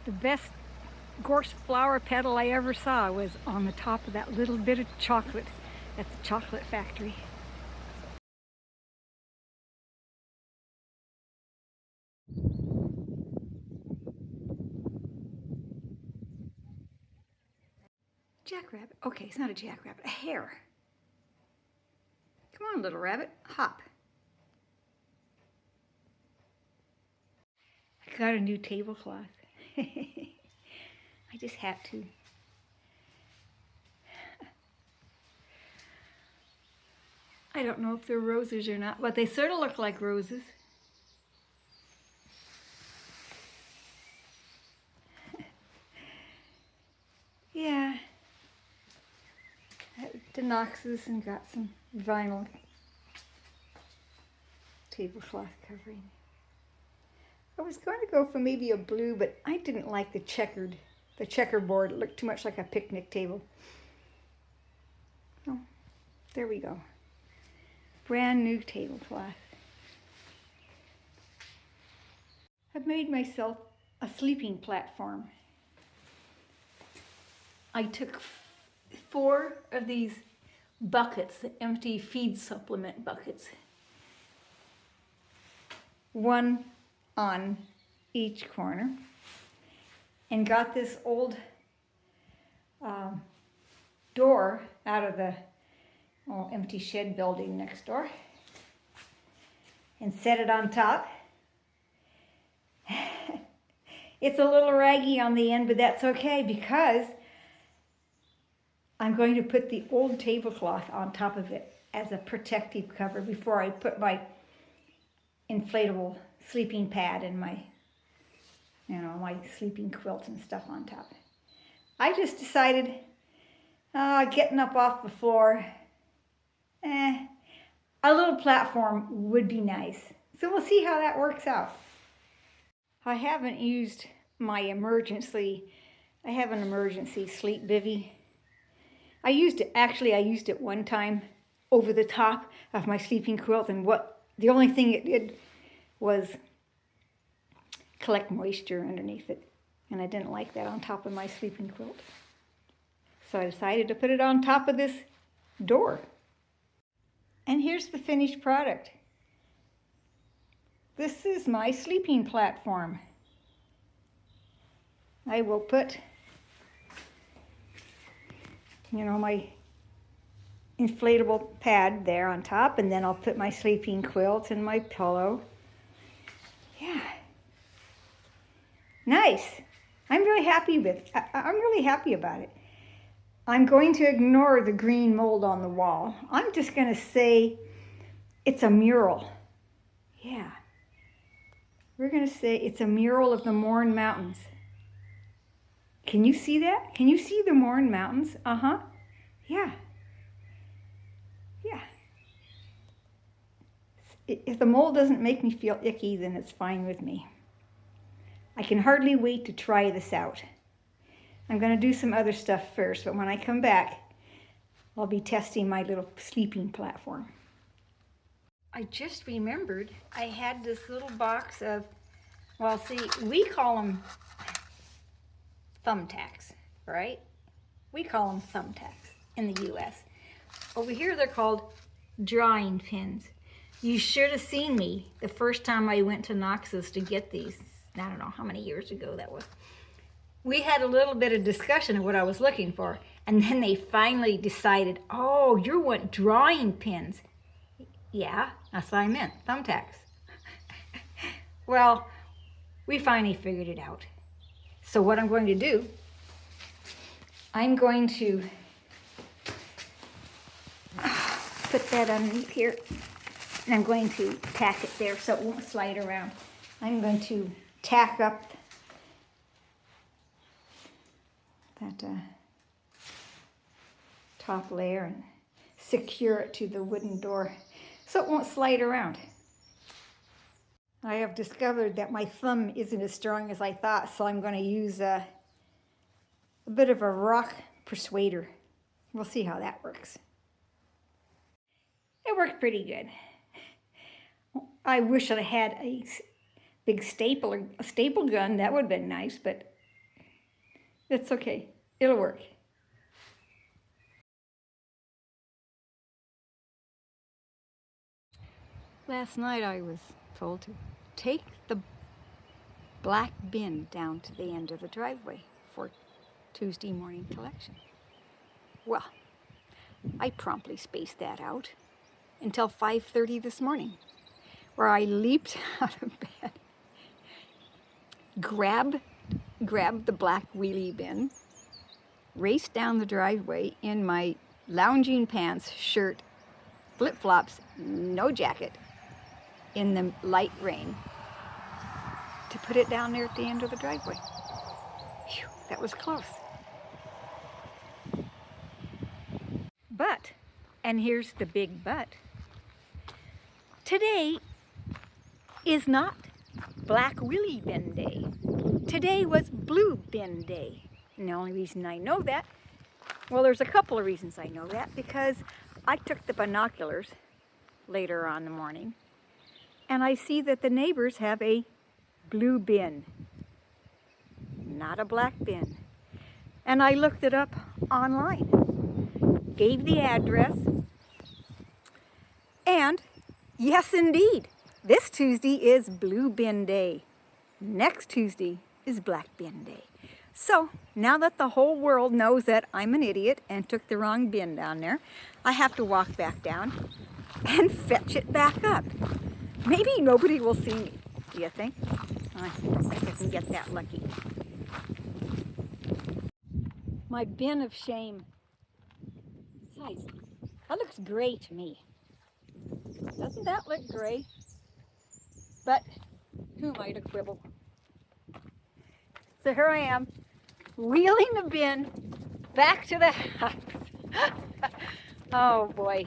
The best gorse flower petal I ever saw was on the top of that little bit of chocolate at the chocolate factory. Jackrabbit. Okay, it's not a jackrabbit, a hare. Come on, little rabbit, hop. I got a new tablecloth. I just had to. I don't know if they're roses or not, but they sort of look like roses. Yeah. Denoxes and got some vinyl tablecloth covering. I was going to go for maybe a blue, but I didn't like the checkerboard. It looked too much like a picnic table. Oh, there we go. Brand new tablecloth. I've made myself a sleeping platform. I took 4 of these buckets, the empty feed supplement buckets. 1 on each corner, and got this old door out of the empty shed building next door and set it on top. It's a little raggy on the end, but that's okay because I'm going to put the old tablecloth on top of it as a protective cover before I put my inflatable sleeping pad and my, my sleeping quilt and stuff on top. I just decided, getting up off the floor, a little platform would be nice. So we'll see how that works out. I haven't used my emergency sleep bivvy. I used it one time over the top of my sleeping quilt, and the only thing it did was collect moisture underneath it, and I didn't like that on top of my sleeping quilt. So I decided to put it on top of this door. And here's the finished product. This is my sleeping platform. I will put, my inflatable pad there on top, and then I'll put my sleeping quilt and my pillow. Yeah. Nice. I'm really happy about it. I'm going to ignore the green mold on the wall. I'm just going to say it's a mural. Yeah. We're going to say it's a mural of the Mourne Mountains. Can you see that? Can you see the Mourne Mountains? Uh-huh. Yeah. Yeah. If the mold doesn't make me feel icky, then it's fine with me. I can hardly wait to try this out. I'm going to do some other stuff first, but when I come back, I'll be testing my little sleeping platform. I just remembered I had this little box of, we call them thumbtacks, right? We call them thumbtacks in the U.S. Over here they're called drawing pins. You should have seen me the first time I went to Knox's to get these. I don't know how many years ago that was. We had a little bit of discussion of what I was looking for, and then they finally decided, oh, you want drawing pins. Yeah, that's what I meant, thumbtacks. Well, we finally figured it out. So what I'm going to do, I'm going to put that underneath here, and I'm going to tack it there so it won't slide around. I'm going to tack up that top layer and secure it to the wooden door so it won't slide around. I have discovered that my thumb isn't as strong as I thought, so I'm going to use a bit of a rock persuader. We'll see how that works. It worked pretty good. I wish I had a big staple gun. That would have been nice, but It's okay. It'll work. Last night I was told to take the black bin down to the end of the driveway for Tuesday morning collection. Well, I promptly spaced that out until 5:30 this morning, where I leaped out of bed, grabbed the black wheelie bin, raced down the driveway in my lounging pants, shirt, flip-flops, no jacket, in the light rain, to put it down there at the end of the driveway. Phew, that was close. But, and here's the big but, today is not Black Willy Bin Day. Today was Blue Bin Day. And the only reason I know that, well, there's a couple of reasons I know that, because I took the binoculars later on in the morning, and I see that the neighbors have a blue bin, not a black bin. And I looked it up online, gave the address, and yes indeed, this Tuesday is Blue Bin Day. Next Tuesday is Black Bin Day. So now that the whole world knows that I'm an idiot and took the wrong bin down there, I have to walk back down and fetch it back up. Maybe nobody will see me, do you think? I don't think I can get that lucky. My bin of shame. Besides, that looks gray to me. Doesn't that look gray? But who am I to quibble? So here I am, wheeling the bin back to the house. Oh boy.